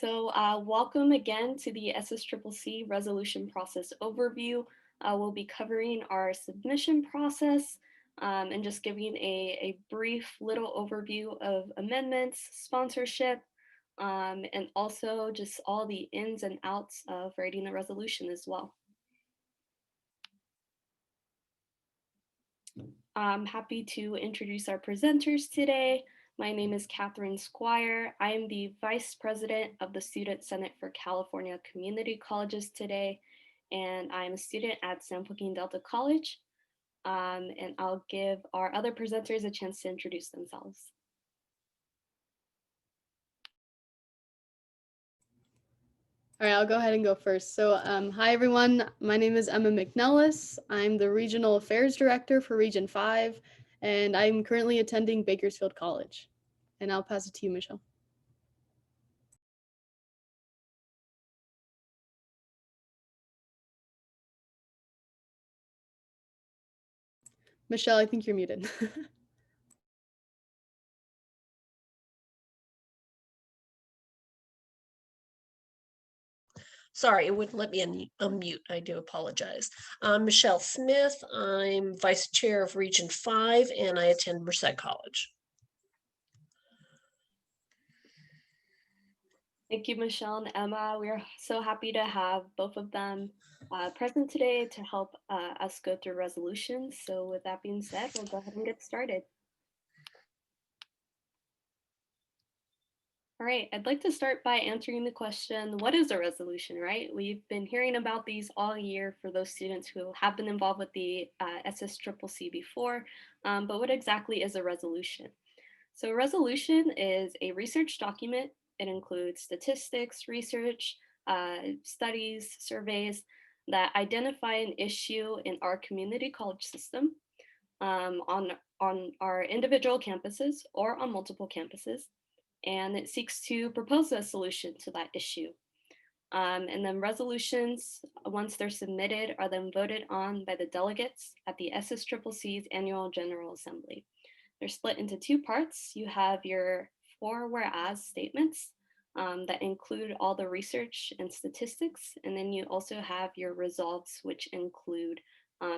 Welcome again to the SSCCC resolution process overview. We'll be covering our submission process and just giving a brief little overview of amendments, sponsorship, and also just all the ins and outs of writing the resolution as well. I'm happy to introduce our presenters today. My name is Catherine Squire. I am the Vice President of the Student Senate for California Community Colleges today, and I'm a student at San Joaquin Delta College. And I'll give our other presenters a chance to introduce themselves. All right, I'll go ahead and go first. So hi everyone, my name is Emma McNellis. I'm the Regional Affairs Director for Region 5, and I'm currently attending Bakersfield College. And I'll pass it to you, Michelle. Michelle, I think you're muted. Sorry, it wouldn't let me unmute. I do apologize. I'm Michelle Smith. I'm Vice Chair of Region 5 and I attend Merced College. Thank you, Michelle and Emma. We are so happy to have both of them present today to help us go through resolutions. So with that being said, we'll go ahead and get started. All right, I'd like to start by answering the question, what is a resolution, right? We've been hearing about these all year for those students who have been involved with the SSCCC before, but what exactly is a resolution? So a resolution is a research document. It includes statistics, research, studies, surveys that identify an issue in our community college system on our individual campuses or on multiple campuses. And it seeks to propose a solution to that issue. And then resolutions, once they're submitted, are then voted on by the delegates at the SSCCC's Annual General Assembly. They're split into two parts. You have your 4 whereas statements that include all the research and statistics, and then you also have your resolves, which include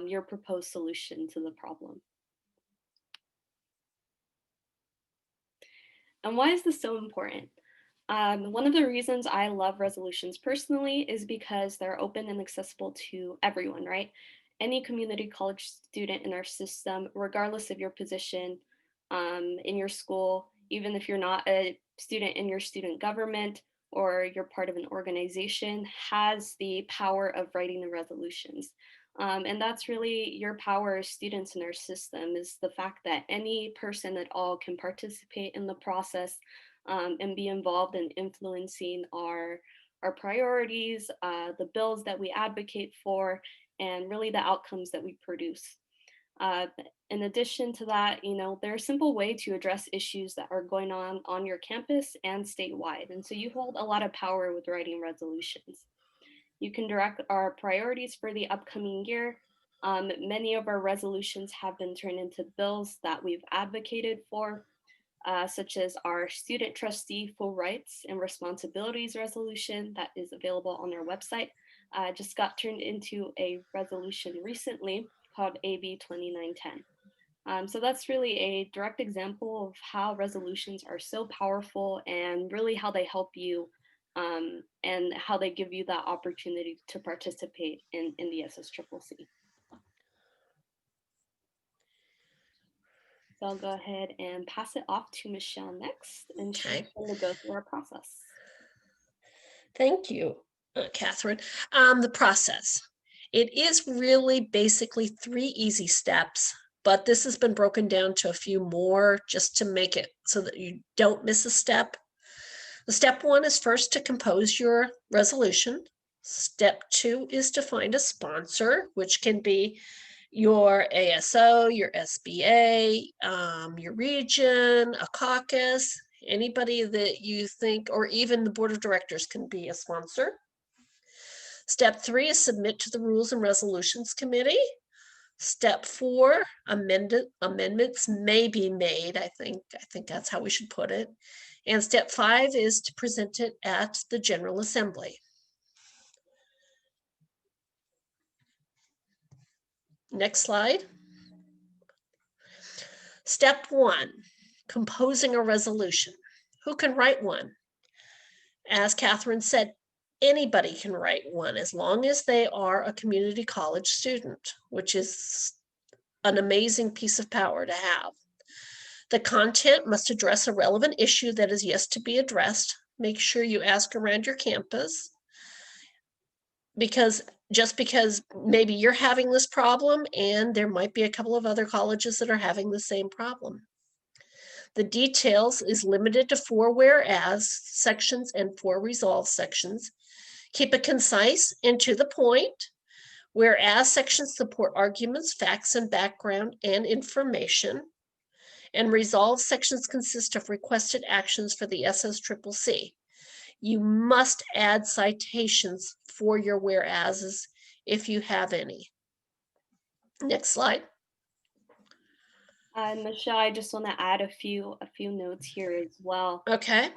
your proposed solution to the problem. And why is this so important? One of the reasons I love resolutions personally is because they're open and accessible to everyone, right? Any community college student in our system, regardless of your position in your school, even if you're not a student in your student government or you're part of an organization, has the power of writing the resolutions. And that's really your power as students in our system, is the fact that any person at all can participate in the process and be involved in influencing our priorities, the bills that we advocate for, and really the outcomes that we produce. In addition to that, there's a simple way to address issues that are going on your campus and statewide. And so you hold a lot of power with writing resolutions. You can direct our priorities for the upcoming year. Many of our resolutions have been turned into bills that we've advocated for, such as our student trustee full rights and responsibilities resolution that is available on our website. Just got turned into a resolution recently called AB 2910. So that's really a direct example of how resolutions are so powerful and really how they help you and how they give you that opportunity to participate in the SSCCC. So I'll go ahead and pass it off to Michelle next, and she's going to go through our process. Thank you, Catherine. The process. It is really basically 3 easy steps, but this has been broken down to a few more just to make it so that you don't miss a step. The step 1 is first to compose your resolution. Step 2 is to find a sponsor, which can be your ASO, your SBA, your region, a caucus, anybody that you think, or even the board of directors can be a sponsor. Step 3 is submit to the Rules and Resolutions Committee. Step 4, amendments may be made. I think that's how we should put it. And step 5 is to present it at the General Assembly. Next slide. Step 1, composing a resolution. Who can write one? As Catherine said, anybody can write one as long as they are a community college student, which is an amazing piece of power to have. The content must address a relevant issue that is yet to be addressed. Make sure you ask around your campus, because just because maybe you're having this problem and there might be a couple of other colleges that are having the same problem. The details is limited to 4 whereas sections and 4 resolve sections. Keep it concise and to the point. Whereas sections support arguments, facts, and background and information. And resolve sections consist of requested actions for the SSCCC. You must add citations for your whereases if you have any. Next slide. Michelle, I just want to add a few notes here as well. Okay.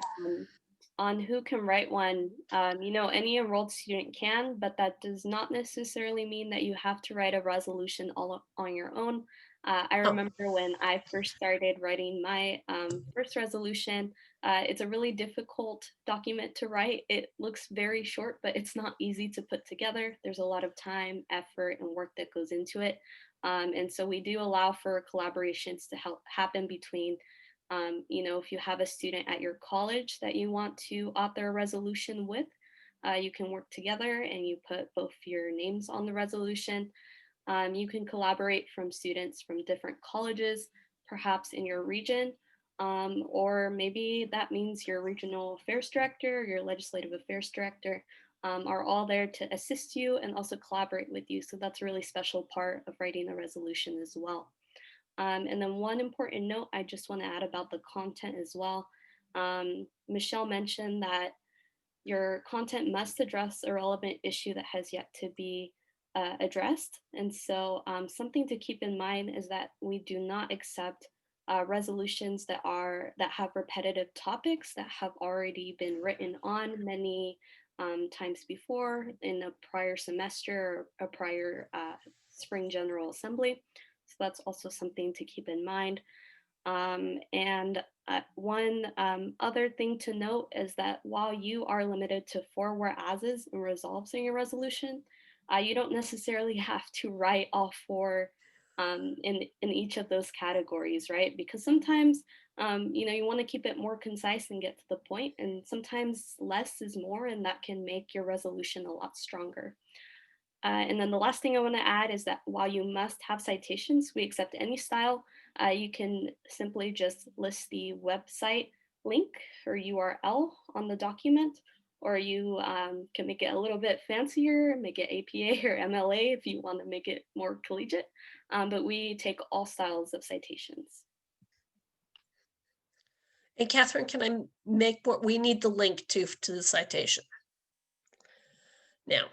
On who can write one, any enrolled student can, but that does not necessarily mean that you have to write a resolution all on your own. I remember when I first started writing my first resolution, it's a really difficult document to write. It looks very short, but it's not easy to put together. There's a lot of time, effort, and work that goes into it. And so we do allow for collaborations to help happen between if you have a student at your college that you want to author a resolution with, you can work together and you put both your names on the resolution. You can collaborate from students from different colleges, perhaps in your region, or maybe that means your regional affairs director, your legislative affairs director are all there to assist you and also collaborate with you. So that's a really special part of writing a resolution as well. And then one important note I just want to add about the content as well. Michelle mentioned that your content must address a relevant issue that has yet to be addressed. And so something to keep in mind is that we do not accept resolutions that have repetitive topics that have already been written on many times before in a prior semester or a prior spring General Assembly. So that's also something to keep in mind. And one other thing to note is that while you are limited to 4 whereases and resolves in your resolution, you don't necessarily have to write all 4 in each of those categories, right? Because sometimes, you want to keep it more concise and get to the point, and sometimes less is more, and that can make your resolution a lot stronger. And then the last thing I want to add is that while you must have citations, we accept any style. You can simply just list the website link or URL on the document, or you can make it a little bit fancier, make it APA or MLA if you want to make it more collegiate. But we take all styles of citations. And Catherine, can I make what we need the link to the citation? Now,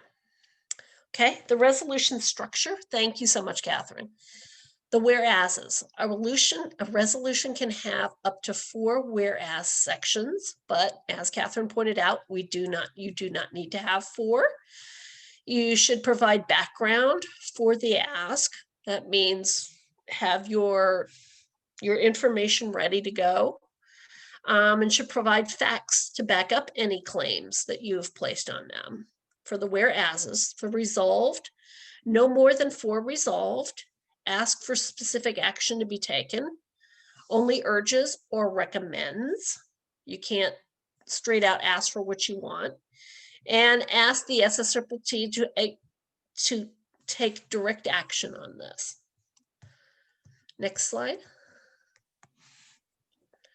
okay, the resolution structure. Thank you so much, Catherine. The whereases. A resolution can have up to 4 whereas sections, but as Catherine pointed out, you do not need to have 4. You should provide background for the ask. That means have your information ready to go, and should provide facts to back up any claims that you have placed on them. For the whereases, for resolved, no more than 4 resolved. Ask for specific action to be taken. Only urges or recommends. You can't straight out ask for what you want. And ask the SSCCC to take direct action on this. Next slide.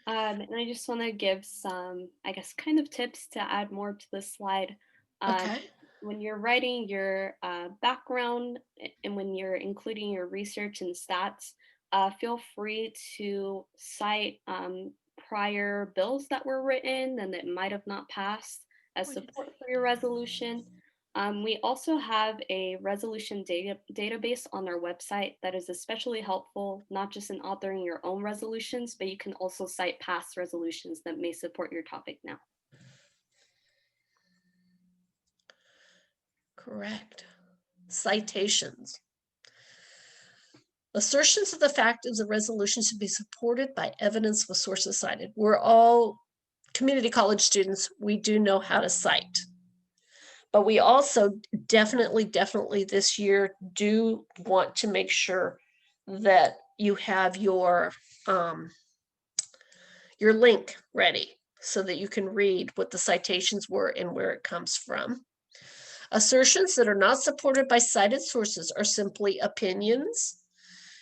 And I just want to give some, I guess, kind of tips to add more to this slide. Okay. When you're writing your background and when you're including your research and stats, feel free to cite prior bills that were written and that might have not passed as support for your resolution. We also have a resolution database on our website that is especially helpful, not just in authoring your own resolutions, but you can also cite past resolutions that may support your topic now. Correct. Citations. Assertions of the fact of the resolution should be supported by evidence with sources cited. We're all community college students. We do know how to cite. But we also definitely this year do want to make sure that you have your link ready so that you can read what the citations were and where it comes from. Assertions that are not supported by cited sources are simply opinions,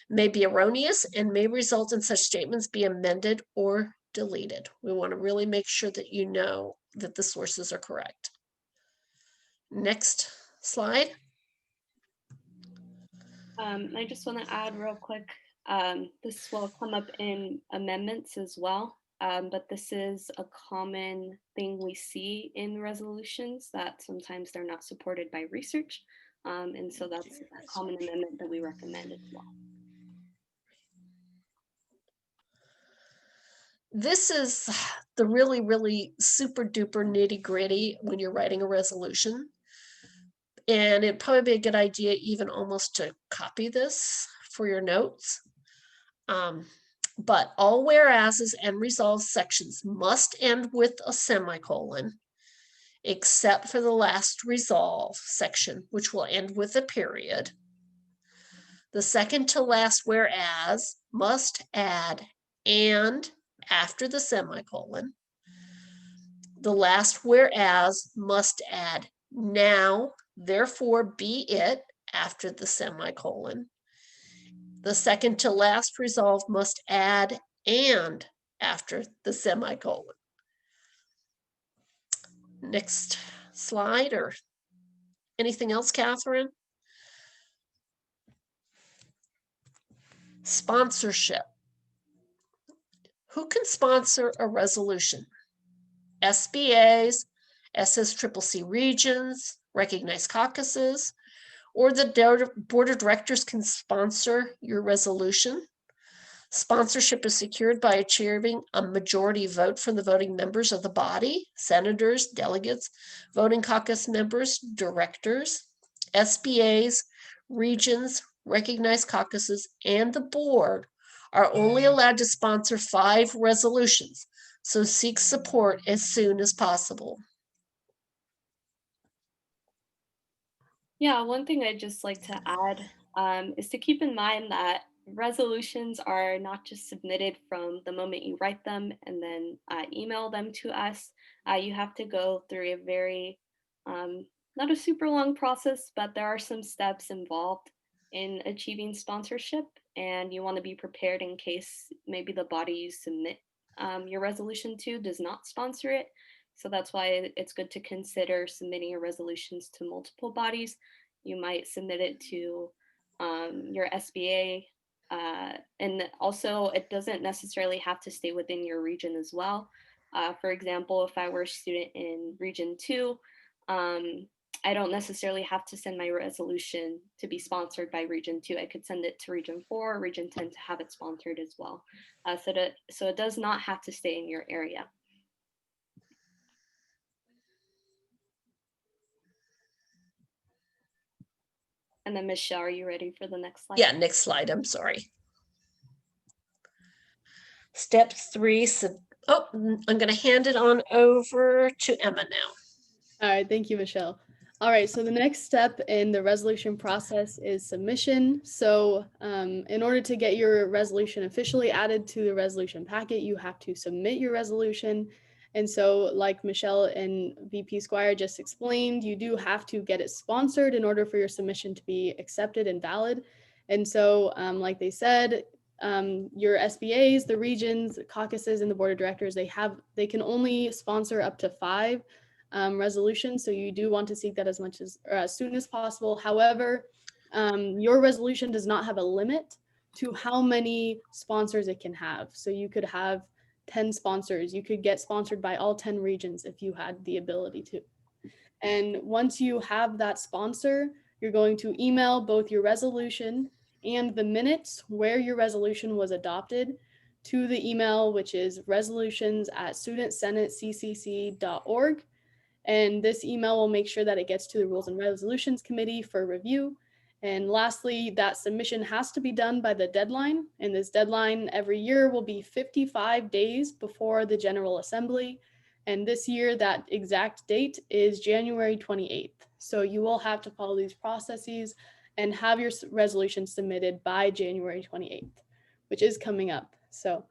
may be erroneous, and may result in such statements be amended or deleted. We want to really make sure that you know that the sources are correct. Next slide. I just want to add real quick, this will come up in amendments as well, but this is a common thing we see in resolutions that sometimes they're not supported by research. And so that's a common amendment that we recommend as well. This is the really super duper nitty gritty when you're writing a resolution. And it'd probably be a good idea even almost to copy this for your notes. But all whereases and resolves sections must end with a semicolon, except for the last resolve section, which will end with a period. The second to last whereas must add and after the semicolon. The last whereas must add now, therefore be it after the semicolon. The second to last resolve must add and after the semicolon. Next slide, or anything else, Catherine? Sponsorship. Who can sponsor a resolution? SBAs, SSCCC regions, recognized caucuses, or the board of directors can sponsor your resolution. Sponsorship is secured by achieving a majority vote from the voting members of the body, senators, delegates, voting caucus members, directors, SBAs, regions, recognized caucuses, and the board are only allowed to sponsor 5 resolutions, so seek support as soon as possible. Yeah, one thing I'd just like to add is to keep in mind that resolutions are not just submitted from the moment you write them and then email them to us. You have to go through a very, not a super long process, but there are some steps involved in achieving sponsorship, and you want to be prepared in case maybe the body you submit your resolution to does not sponsor it. So that's why it's good to consider submitting your resolutions to multiple bodies. You might submit it to your SBA. And also, it doesn't necessarily have to stay within your region as well. For example, if I were a student in Region 2, I don't necessarily have to send my resolution to be sponsored by Region 2. I could send it to Region 4 or Region 10 to have it sponsored as well. So it does not have to stay in your area. And then Michelle, are you ready for the next slide? Yeah, next slide, I'm sorry. Step 3, I'm gonna hand it on over to Emma now. All right, thank you, Michelle. All right, so the next step in the resolution process is submission. So in order to get your resolution officially added to the resolution packet, you have to submit your resolution. And so like Michelle and VP Squire just explained, you do have to get it sponsored in order for your submission to be accepted and valid. And so like they said, your SBAs, the regions, caucuses, and the board of directors, they can only sponsor up to 5 resolutions. So you do want to seek that as soon as possible. However, your resolution does not have a limit to how many sponsors it can have. So you could have 10 sponsors. You could get sponsored by all 10 regions if you had the ability to. And once you have that sponsor, you're going to email both your resolution and the minutes where your resolution was adopted to the email, which is resolutions@studentsenateccc.org. And this email will make sure that it gets to the Rules and Resolutions Committee for review. And lastly, that submission has to be done by the deadline. And this deadline every year will be 55 days before the General Assembly. And this year, that exact date is January 28th. So you will have to follow these processes and have your resolution submitted by January 28th, which is coming up. So,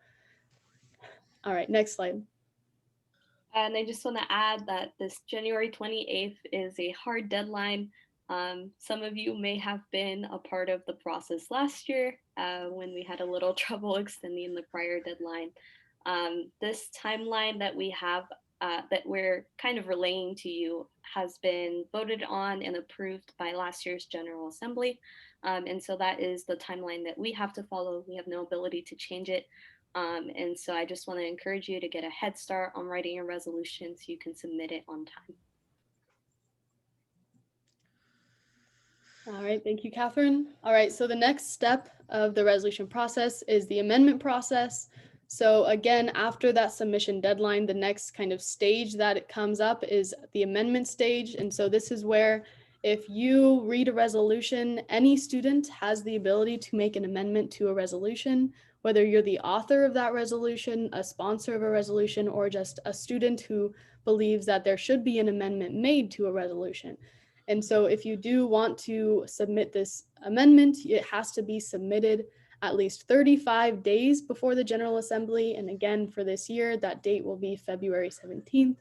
all right, next slide. And I just want to add that this January 28th is a hard deadline. Some of you may have been a part of the process last year when we had a little trouble extending the prior deadline. This timeline that we have, that we're kind of relaying to you, has been voted on and approved by last year's General Assembly. And so that is the timeline that we have to follow. We have no ability to change it. And so I just want to encourage you to get a head start on writing your resolution so you can submit it on time. All right, thank you, Catherine. All right, so the next step of the resolution process is the amendment process. So again, after that submission deadline, the next kind of stage that it comes up is the amendment stage. And so this is where if you read a resolution, any student has the ability to make an amendment to a resolution, whether you're the author of that resolution, a sponsor of a resolution, or just a student who believes that there should be an amendment made to a resolution. And so if you do want to submit this amendment, it has to be submitted at least 35 days before the General Assembly. And again, for this year, that date will be February 17th,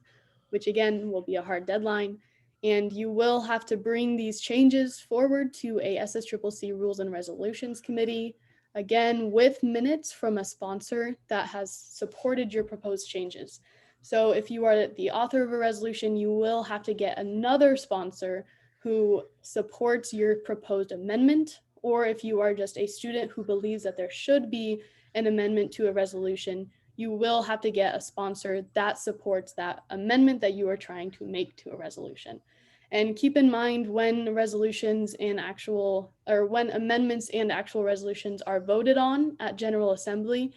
which again will be a hard deadline. And you will have to bring these changes forward to a SSCCC Rules and Resolutions Committee, again, with minutes from a sponsor that has supported your proposed changes. So if you are the author of a resolution, you will have to get another sponsor who supports your proposed amendment, or if you are just a student who believes that there should be an amendment to a resolution, you will have to get a sponsor that supports that amendment that you are trying to make to a resolution. And keep in mind when resolutions and when amendments and actual resolutions are voted on at General Assembly,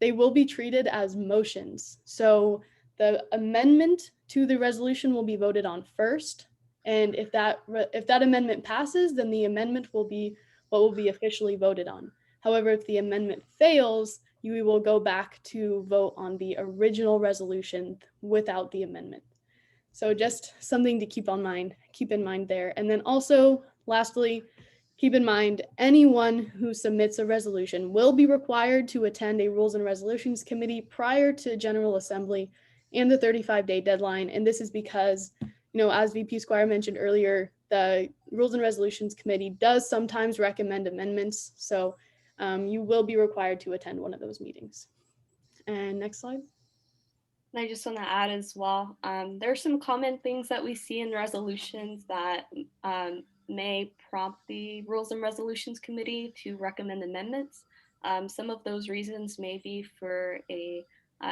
they will be treated as motions. So the amendment to the resolution will be voted on first. And if that amendment passes, then the amendment will be what will be officially voted on. However, if the amendment fails, you will go back to vote on the original resolution without the amendment. So just something to keep in mind there. And then also, lastly, keep in mind anyone who submits a resolution will be required to attend a Rules and Resolutions Committee prior to General Assembly and the 35-day deadline. And this is because, as VP Squire mentioned earlier, the Rules and Resolutions Committee does sometimes recommend amendments. So you will be required to attend one of those meetings. And next slide. And I just want to add as well, there are some common things that we see in resolutions that may prompt the Rules and Resolutions Committee to recommend amendments. Some of those reasons may be for a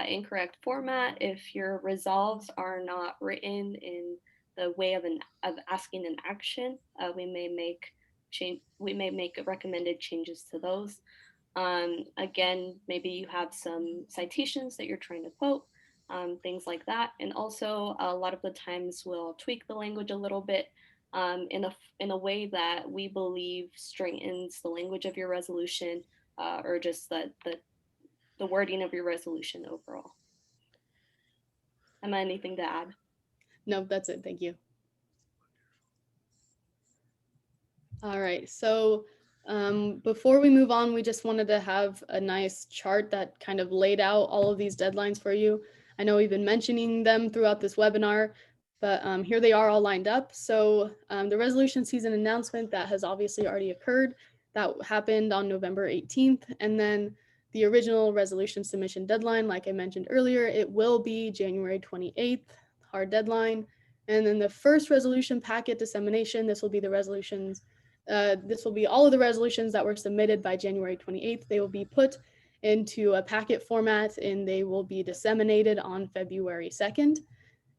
incorrect format. If your resolves are not written in the way of asking an action, we may make recommended changes to those. Again, maybe you have some citations that you're trying to quote, things like that. And also a lot of the times we'll tweak the language a little bit in a way that we believe strengthens the language of your resolution or just the wording of your resolution overall. Emma, anything to add? No, that's it. Thank you. All right. So before we move on, we just wanted to have a nice chart that kind of laid out all of these deadlines for you. I know we've been mentioning them throughout this webinar, but here they are all lined up. So the resolution season announcement that has obviously already occurred, that happened on November 18th. And then the original resolution submission deadline, like I mentioned earlier, it will be January 28th, hard deadline. And then the first resolution packet dissemination, this will be the resolutions. This will be all of the resolutions that were submitted by January 28th. They will be put into a packet format and they will be disseminated on February 2nd.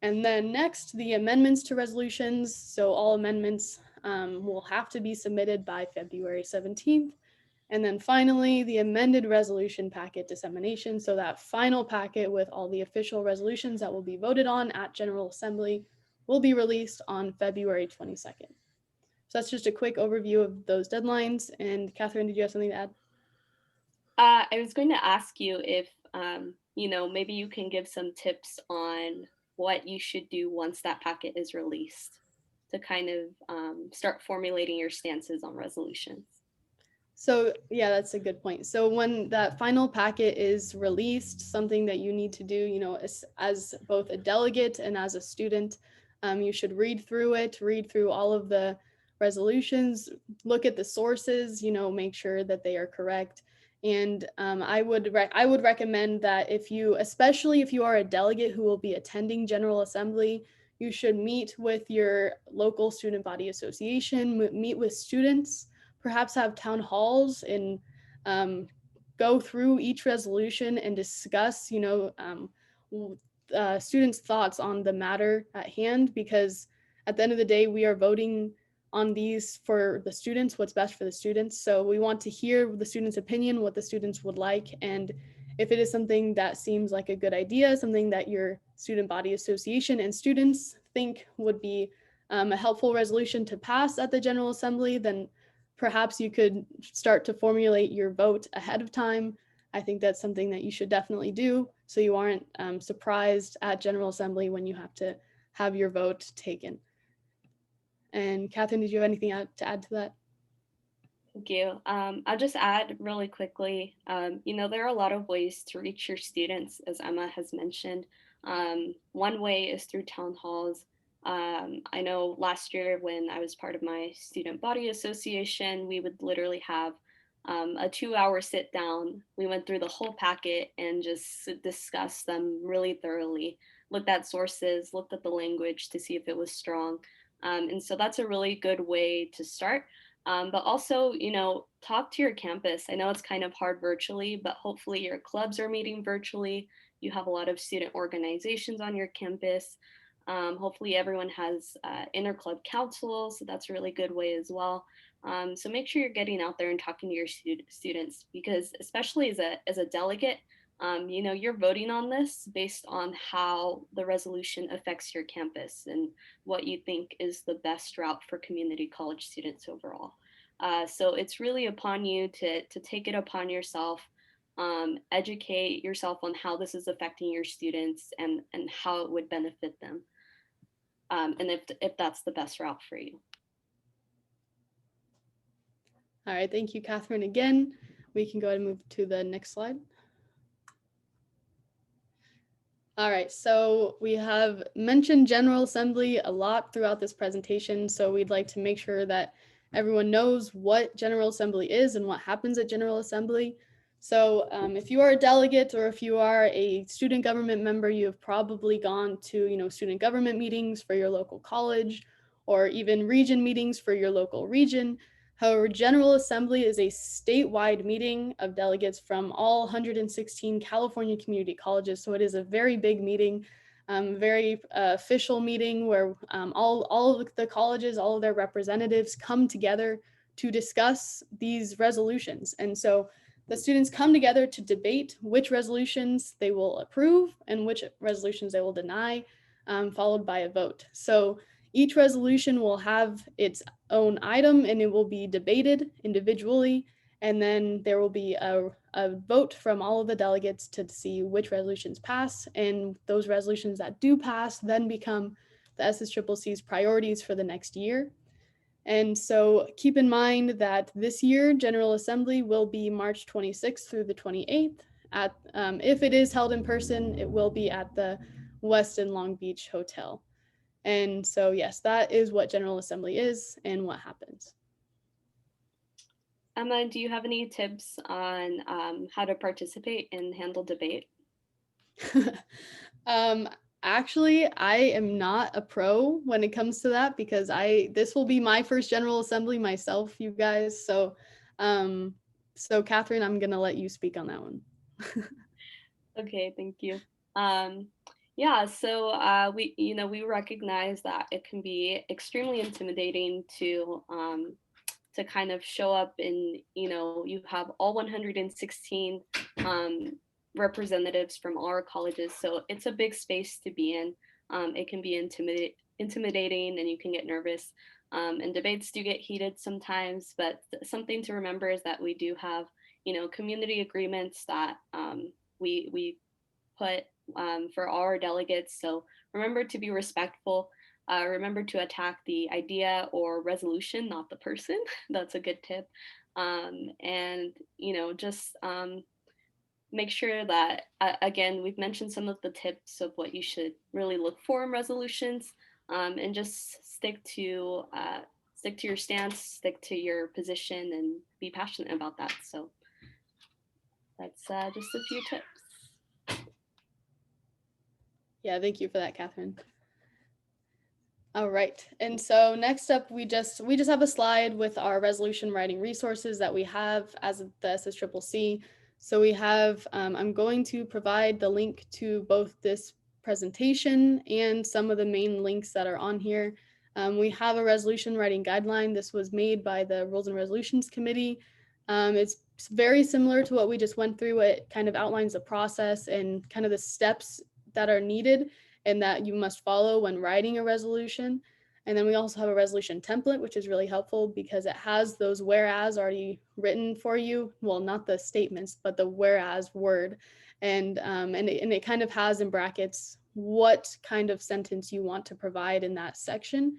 And then next, the amendments to resolutions. So all amendments will have to be submitted by February 17th. And then finally, the amended resolution packet dissemination. So that final packet with all the official resolutions that will be voted on at General Assembly will be released on February 22nd. So that's just a quick overview of those deadlines. And Catherine, did you have something to add? I was going to ask you if, maybe you can give some tips on what you should do once that packet is released to kind of start formulating your stances on resolutions. So yeah, that's a good point. So when that final packet is released, something that you need to do, as both a delegate and as a student, you should read through it, read through all of the resolutions, look at the sources, make sure that they are correct. And I would recommend that especially if you are a delegate who will be attending General Assembly, you should meet with your local student body association, meet with students, perhaps have town halls and go through each resolution and discuss, students' thoughts on the matter at hand, because at the end of the day, we are voting on these for the students, what's best for the students. So we want to hear the students' opinion, what the students would like. And if it is something that seems like a good idea, something that your student body association and students think would be a helpful resolution to pass at the General Assembly, then perhaps you could start to formulate your vote ahead of time. I think that's something that you should definitely do so you aren't surprised at General Assembly when you have to have your vote taken. And Catherine, did you have anything to add to that? Thank you. I'll just add really quickly, there are a lot of ways to reach your students, as Emma has mentioned. One way is through town halls. I know last year when I was part of my student body association, we would literally have a 2-hour sit down. We went through the whole packet and just discussed them really thoroughly, looked at sources, looked at the language to see if it was strong. And so that's a really good way to start. But also, talk to your campus. I know it's kind of hard virtually, but hopefully your clubs are meeting virtually. You have a lot of student organizations on your campus. Hopefully everyone has inter-club council, so that's a really good way as well. So make sure you're getting out there and talking to your students, because especially as a delegate, you're voting on this based on how the resolution affects your campus and what you think is the best route for community college students overall. So it's really upon you to take it upon yourself, educate yourself on how this is affecting your students and how it would benefit them, and if that's the best route for you. All right, thank you, Catherine. Again, we can go ahead and move to the next slide. All right, so we have mentioned General Assembly a lot throughout this presentation, so we'd like to make sure that everyone knows what General Assembly is and what happens at General Assembly. So if you are a delegate or if you are a student government member, you have probably gone to student government meetings for your local college or even region meetings for your local region. However, General Assembly is a statewide meeting of delegates from all 116 California community colleges. So it is a very big meeting, very official meeting where all of the colleges, all of their representatives come together to discuss these resolutions. And so the students come together to debate which resolutions they will approve and which resolutions they will deny, followed by a vote. So each resolution will have its own item and it will be debated individually. And then there will be a vote from all of the delegates to see which resolutions pass. And those resolutions that do pass then become the SSCCC's priorities for the next year. And so keep in mind that this year, General Assembly will be March 26th through the 28th. If it is held in person, it will be at the Westin Long Beach Hotel. And so, yes, that is what General Assembly is and what happens. Emma, do you have any tips on how to participate and handle debate? Actually, I am not a pro when it comes to that because this will be my first General Assembly myself, you guys. So Catherine, I'm gonna let you speak on that one. Okay, thank you. Yeah, so we recognize that it can be extremely intimidating to kind of show up and you have all 116 um, representatives from all our colleges, so it's a big space to be in. It can be intimidating, and you can get nervous. And debates do get heated sometimes, but something to remember is that we do have community agreements that we put for all our delegates. So remember to be respectful. Remember to attack the idea or resolution, not the person. That's a good tip. And just make sure that again, we've mentioned some of the tips of what you should really look for in resolutions, and just stick to your stance, stick to your position, and be passionate about that. So that's just a few tips. Yeah, thank you for that, Catherine. All right, and so next up, we just have a slide with our resolution writing resources that we have as the SSCCC. So we have, I'm going to provide the link to both this presentation and some of the main links that are on here. We have a resolution writing guideline. This was made by the Rules and Resolutions Committee. It's very similar to what we just went through. It kind of outlines the process and kind of the steps that are needed and that you must follow when writing a resolution. And then we also have a resolution template, which is really helpful because it has those whereas already written for you. Well, not the statements, but the whereas word. And it kind of has in brackets what kind of sentence you want to provide in that section.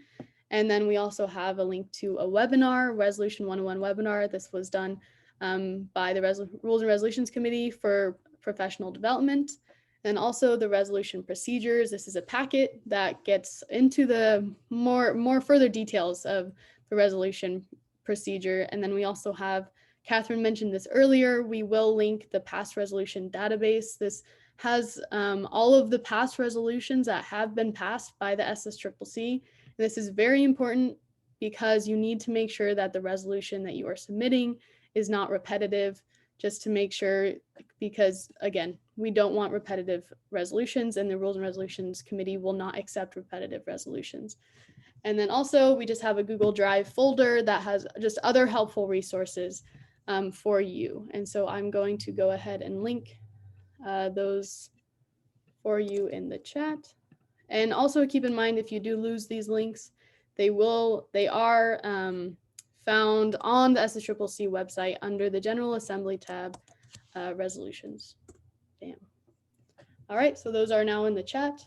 And then we also have a link to a webinar, Resolution 101 webinar. This was done by the Rules and Resolutions Committee for Professional Development. And also the resolution procedures. This is a packet that gets into the more further details of the resolution procedure. And then we also have, Catherine mentioned this earlier, we will link the past resolution database. This has all of the past resolutions that have been passed by the SSCCC. This is very important because you need to make sure that the resolution that you are submitting is not repetitive, just to make sure, because again, we don't want repetitive resolutions, and the Rules and Resolutions Committee will not accept repetitive resolutions. And then also we just have a Google Drive folder that has just other helpful resources for you. And so I'm going to go ahead and link those for you in the chat. And also keep in mind, if you do lose these links, they are found on the SSCCC website under the General Assembly tab, resolutions. Bam. All right, so those are now in the chat.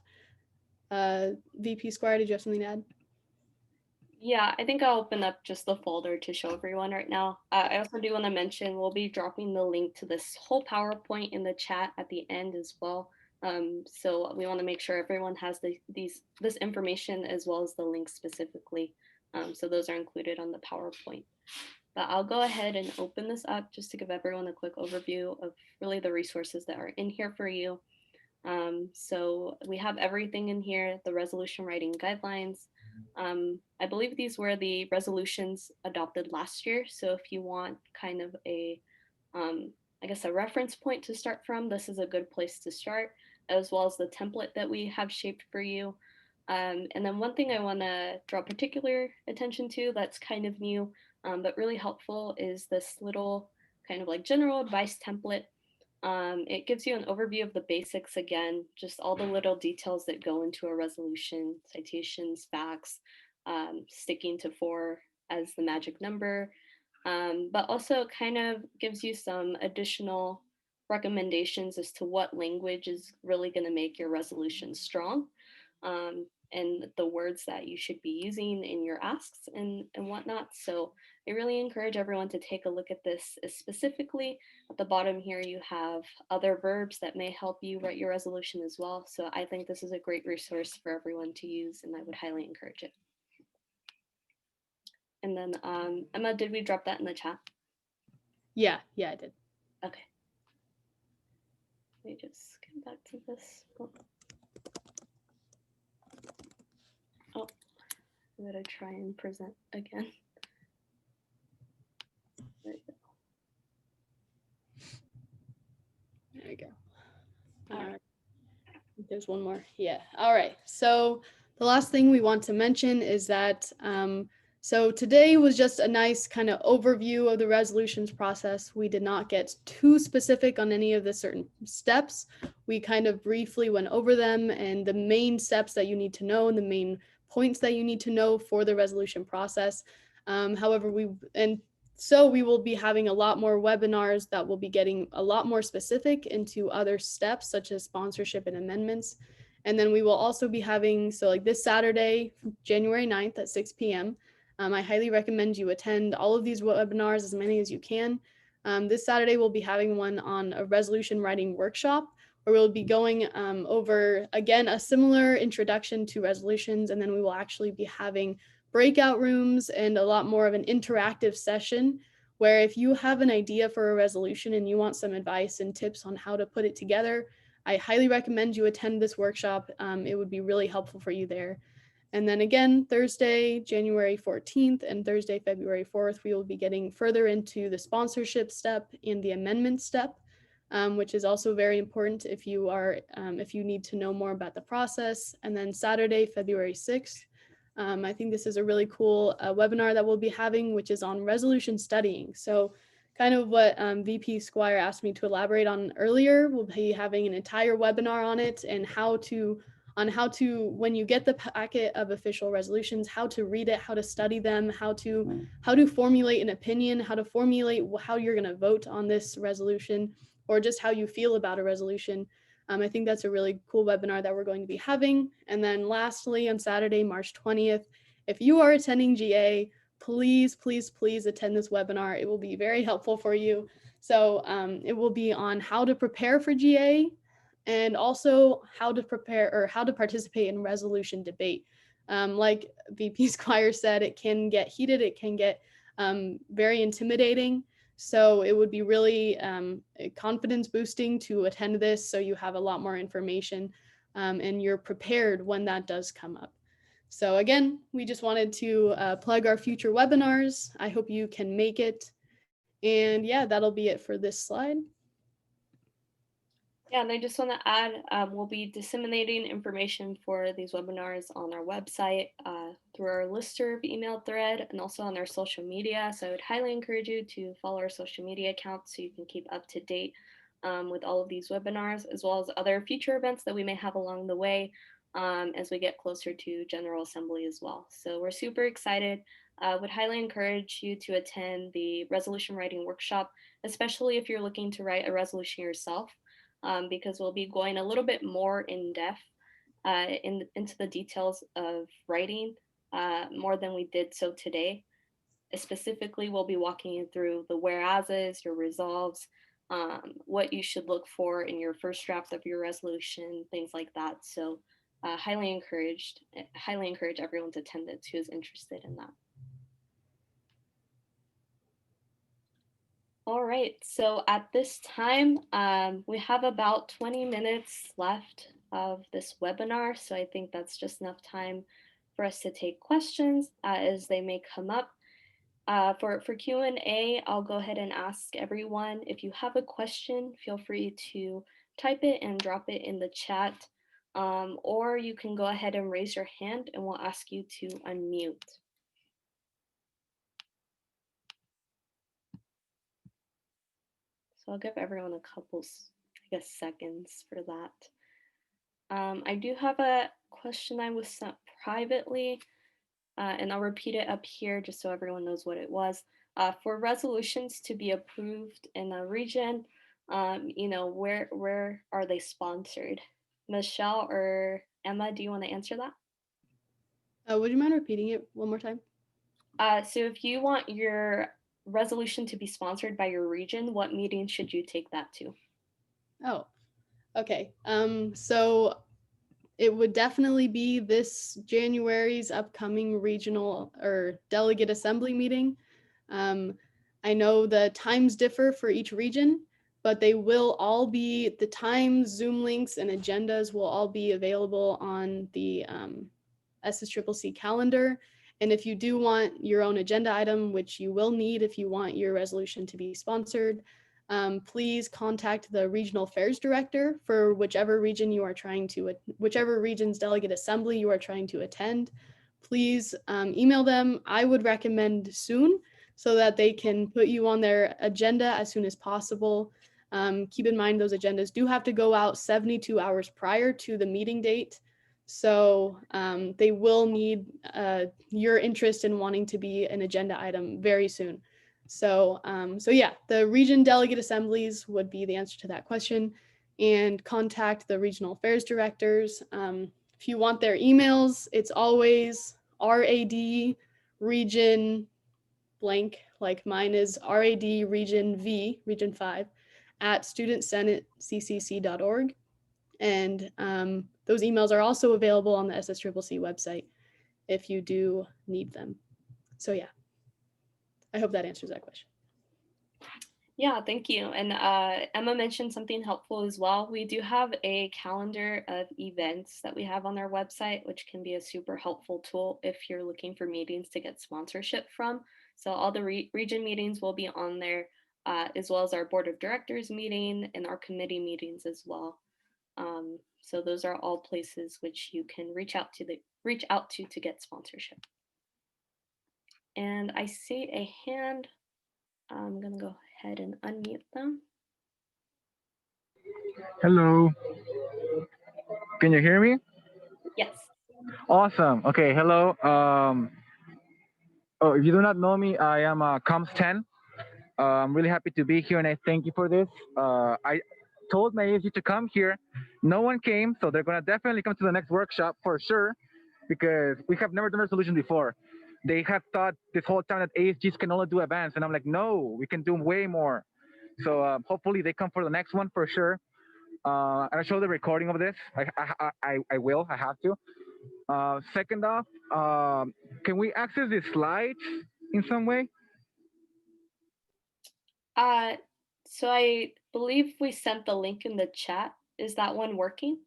VP Squire, did you have something to add? Yeah, I think I'll open up just the folder to show everyone right now. I also do want to mention we'll be dropping the link to this whole PowerPoint in the chat at the end as well. So we want to make sure everyone has this information as well as the links specifically. So those are included on the PowerPoint. But I'll go ahead and open this up just to give everyone a quick overview of really the resources that are in here for you. So we have everything in here, the resolution writing guidelines. I believe these were the resolutions adopted last year. So if you want kind of I guess a reference point to start from, this is a good place to start, as well as the template that we have shaped for you. And then one thing I want to draw particular attention to that's kind of new, but really helpful is this little kind of like general advice template. It gives you an overview of the basics again, just all the little details that go into a resolution, citations, facts, sticking to 4 as the magic number, but also kind of gives you some additional recommendations as to what language is really going to make your resolution strong, and the words that you should be using in your asks and whatnot. So I really encourage everyone to take a look at this. Specifically, at the bottom here, you have other verbs that may help you write your resolution as well. So I think this is a great resource for everyone to use, and I would highly encourage it. And then Emma, did we drop that in the chat? Yeah, I did. Okay. Let me just get back to this. Oh, I'm gonna try and present again. There we go. There you go. All right. There's one more. Yeah. All right. So the last thing we want to mention is that so today was just a nice kind of overview of the resolutions process. We did not get too specific on any of the certain steps. We kind of briefly went over them and the main steps that you need to know and the main points that you need to know for the resolution process. However, so we will be having a lot more webinars that will be getting a lot more specific into other steps such as sponsorship and amendments. And then we will also be having, so like this Saturday, January 9th at 6 p.m. I highly recommend you attend all of these webinars, as many as you can. This Saturday, we'll be having one on a resolution writing workshop where we'll be going over, again, a similar introduction to resolutions, and then we will actually be having breakout rooms and a lot more of an interactive session where if you have an idea for a resolution and you want some advice and tips on how to put it together, I highly recommend you attend this workshop. It would be really helpful for you there. And then again, Thursday, January 14th and Thursday, February 4th, we will be getting further into the sponsorship step and the amendment step, which is also very important if you need to know more about the process. And then Saturday, February 6th, I think this is a really cool webinar that we'll be having, which is on resolution studying. So kind of what VP Squire asked me to elaborate on earlier, we'll be having an entire webinar on it and how to, when you get the packet of official resolutions, how to read it, how to study them, how to formulate an opinion, how to formulate how you're going to vote on this resolution, or just how you feel about a resolution. I think that's a really cool webinar that we're going to be having. And then lastly, on Saturday, March 20th, if you are attending GA, please, please, please attend this webinar. It will be very helpful for you. So it will be on how to prepare for GA and also how to prepare or how to participate in resolution debate. Like VP Squire said, it can get heated, it can get very intimidating. So it would be really confidence boosting to attend this so you have a lot more information and you're prepared when that does come up. So again, we just wanted to plug our future webinars. I hope you can make it. And yeah, that'll be it for this slide. Yeah, and I just want to add, we'll be disseminating information for these webinars on our website through our listserv email thread and also on our social media. So I would highly encourage you to follow our social media accounts so you can keep up to date with all of these webinars, as well as other future events that we may have along the way as we get closer to General Assembly as well. So we're super excited. Would highly encourage you to attend the resolution writing workshop, especially if you're looking to write a resolution yourself. Because we'll be going a little bit more in depth into the details of writing more than we did so today. Specifically, we'll be walking you through the whereases, your resolves, what you should look for in your first draft of your resolution, things like that. So highly encourage everyone to attend it who is interested in that. All right, so at this time, we have about 20 minutes left of this webinar. So I think that's just enough time for us to take questions as they may come up. For Q&A, I'll go ahead and ask everyone, if you have a question, feel free to type it and drop it in the chat. Or you can go ahead and raise your hand and we'll ask you to unmute. So I'll give everyone a couple, I guess, seconds for that. I do have a question I was sent privately, and I'll repeat it up here just so everyone knows what it was. For resolutions to be approved in a region, where are they sponsored? Michelle or Emma, do you want to answer that? Would you mind repeating it one more time? So if you want your resolution to be sponsored by your region, what meeting should you take that to? Oh, okay. So it would definitely be this January's upcoming regional or delegate assembly meeting. I know the times differ for each region, but they will all be, the times, Zoom links, and agendas will all be available on the SSCCC calendar. And if you do want your own agenda item, which you will need if you want your resolution to be sponsored, please contact the regional affairs director for whichever region you are trying to, whichever region's delegate assembly you are trying to attend. Please email them. I would recommend soon so that they can put you on their agenda as soon as possible. Keep in mind those agendas do have to go out 72 hours prior to the meeting date. So they will need your interest in wanting to be an agenda item very soon. So, so yeah, the region delegate assemblies would be the answer to that question, and contact the regional affairs directors. If you want their emails, it's always RAD region blank, like mine is RAD region V, region 5, at studentsenateccc.org. And those emails are also available on the SSCCC website if you do need them. So yeah, I hope that answers that question. Yeah, thank you. And Emma mentioned something helpful as well. We do have a calendar of events that we have on our website, which can be a super helpful tool if you're looking for meetings to get sponsorship from. So all the region meetings will be on there, as well as our board of directors meeting and our committee meetings as well. So those are all places which you can reach out to get sponsorship. And I see a hand. I'm gonna go ahead and unmute them. Hello. Can you hear me? Yes. Awesome. Okay. Hello. Oh, if you do not know me, I am Coms 10. I'm really happy to be here, and I thank you for this. I told my ASG to come here. No one came, so they're gonna definitely come to the next workshop for sure, because we have never done resolution before. They have thought this whole time that ASGs can only do advanced, and I'm like, no, we can do way more. So hopefully they come for the next one for sure. And I'll show the recording of this. I will. I have to. Second off, can we access the slides in some way? So I believe we sent the link in the chat. Is that one working?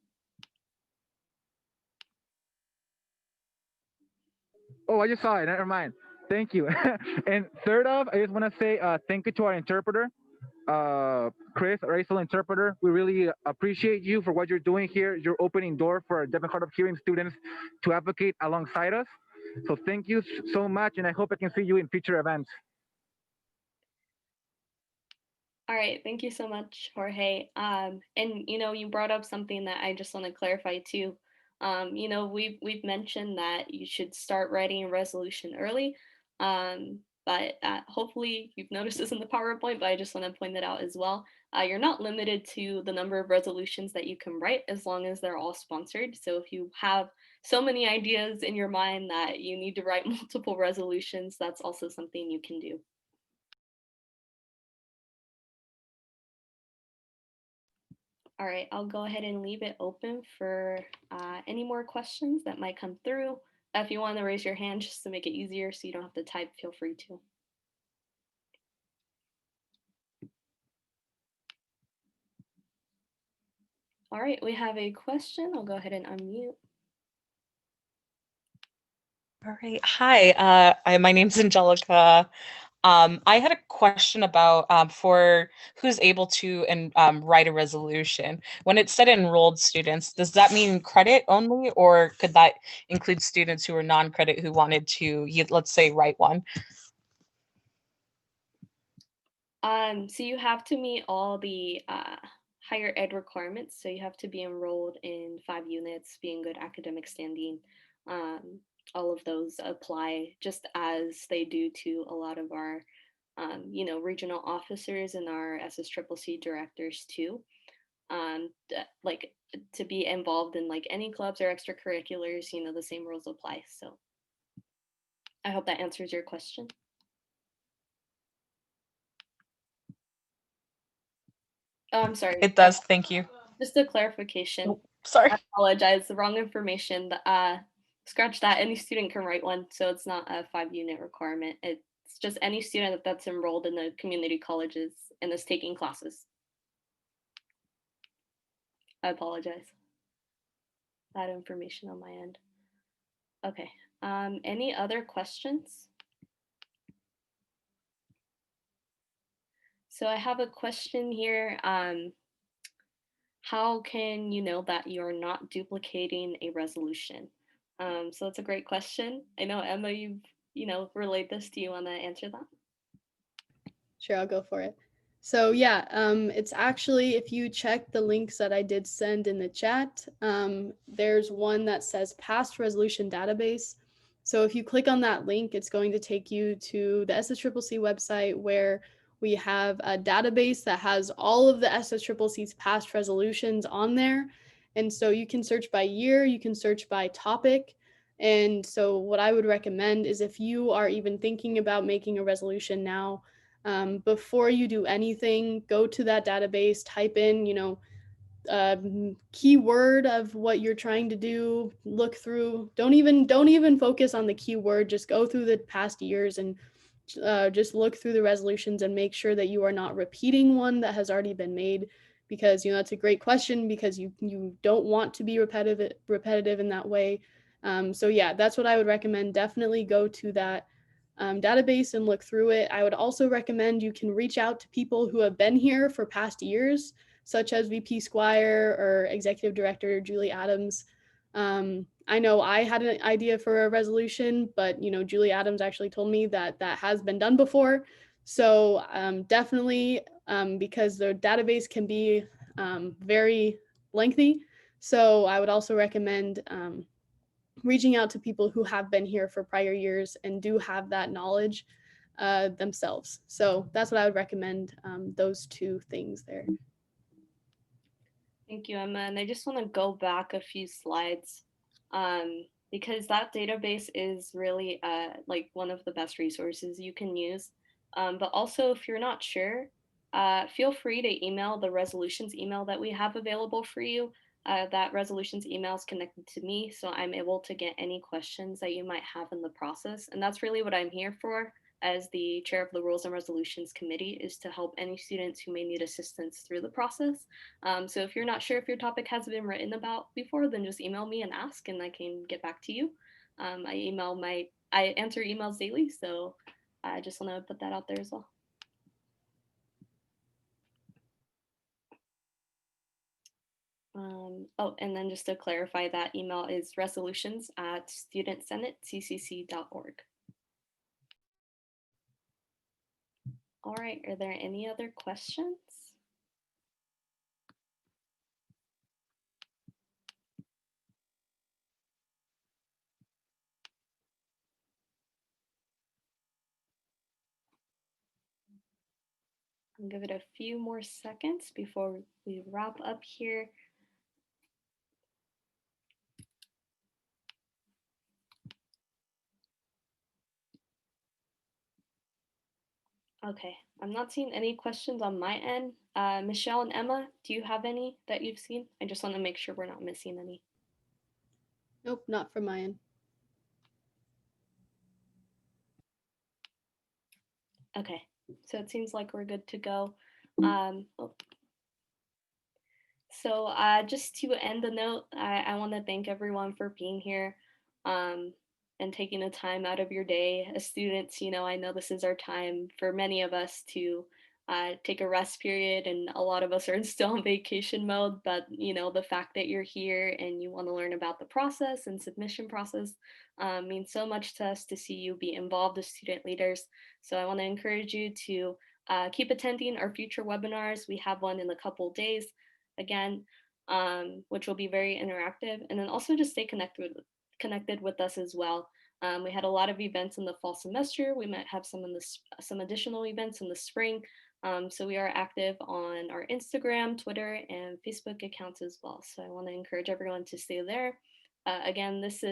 Oh, I just saw it. Never mind. Thank you. And third off, I just want to say thank you to our interpreter, Chris, our ASL interpreter. We really appreciate you for what you're doing here. You're opening door for deaf and hard of hearing students to advocate alongside us. So thank you so much, and I hope I can see you in future events. All right, thank you so much, Jorge. And you brought up something that I just want to clarify too. We've mentioned that you should start writing a resolution early. But hopefully you've noticed this in the PowerPoint, but I just want to point that out as well. You're not limited to the number of resolutions that you can write as long as they're all sponsored. So if you have so many ideas in your mind that you need to write multiple resolutions, that's also something you can do. All right, I'll go ahead and leave it open for any more questions that might come through. If you want to raise your hand just to make it easier so you don't have to type, feel free to. All right, we have a question. I'll go ahead and unmute. All right. Hi, my name's Angelica. I had a question about for who's able to write a resolution. When it said enrolled students, does that mean credit only, or could that include students who are non-credit who wanted to, let's say, write one? So you have to meet all the higher ed requirements. So you have to be enrolled in 5 units, be in good academic standing. All of those apply just as they do to a lot of our regional officers and our SSCCC directors too. Like to be involved in like any clubs or extracurriculars, the same rules apply. So I hope that answers your question. Oh, I'm sorry. It does. Thank you. Just a clarification. Oh, sorry. I apologize. The wrong information. Scratch that. Any student can write one, so it's not a 5-unit requirement. It's just any student that's enrolled in the community colleges and is taking classes. I apologize. That information on my end. Okay. Any other questions? So I have a question here. How can you know that you're not duplicating a resolution? So that's a great question. I know Emma, you've relayed this. Do you want to answer that? Sure, I'll go for it. So yeah, it's actually, if you check the links that I did send in the chat, there's one that says past resolution database. So if you click on that link, it's going to take you to the SSCCC website where we have a database that has all of the SSCCC's past resolutions on there. And so you can search by year, you can search by topic. And so what I would recommend is if you are even thinking about making a resolution now, before you do anything, go to that database, type in, keyword of what you're trying to do, look through, don't even focus on the keyword, just go through the past years and just look through the resolutions and make sure that you are not repeating one that has already been made, because that's a great question, because you don't want to be repetitive in that way. So yeah, that's what I would recommend. Definitely go to that database and look through it. I would also recommend you can reach out to people who have been here for past years, such as VP Squire or Executive Director Julie Adams. I know I had an idea for a resolution, but Julie Adams actually told me that that has been done before. So definitely, because the database can be very lengthy. So I would also recommend reaching out to people who have been here for prior years and do have that knowledge themselves. So that's what I would recommend, those two things there. Thank you, Emma. And I just want to go back a few slides because that database is really like one of the best resources you can use. But also, if you're not sure, feel free to email the resolutions email that we have available for you. That resolutions email is connected to me, so I'm able to get any questions that you might have in the process. And that's really what I'm here for as the chair of the Rules and Resolutions Committee, is to help any students who may need assistance through the process. So if you're not sure if your topic has been written about before, then just email me and ask, and I can get back to you. I answer emails daily, so I just want to put that out there as well. Oh, and then just to clarify, that email is resolutions@studentsenateccc.org. All right, are there any other questions? I'll give it a few more seconds before we wrap up here. Okay, I'm not seeing any questions on my end. Michelle and Emma, do you have any that you've seen? I just want to make sure we're not missing any. Nope, not from my end. Okay, so it seems like we're good to go. So just to end the note, I want to thank everyone for being here and taking the time out of your day. As students, I know this is our time for many of us to take a rest period, and a lot of us are still in vacation mode, but the fact that you're here and you want to learn about the process and submission process means so much to us to see you be involved as student leaders. So I want to encourage you to keep attending our future webinars. We have one in a couple days again, which will be very interactive, and then also just stay connected with us as well. We had a lot of events in the fall semester. We might have some additional events in the spring. So we are active on our Instagram, Twitter, and Facebook accounts as well. So I want to encourage everyone to stay there. Again, this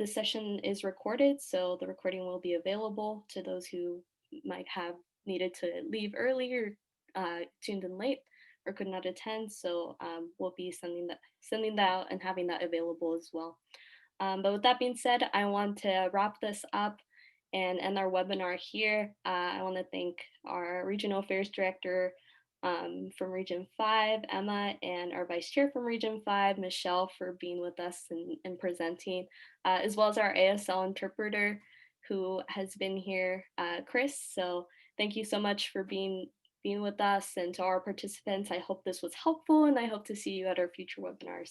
session is recorded, so the recording will be available to those who might have needed to leave early or tuned in late or could not attend. So we'll be sending that out and having that available as well. But with that being said, I want to wrap this up and end our webinar here. I want to thank our Regional Affairs Director from Region 5, Emma, and our Vice Chair from Region 5, Michelle, for being with us and presenting, as well as our ASL interpreter who has been here, Chris. So thank you so much for being with us, and to our participants, I hope this was helpful, and I hope to see you at our future webinars.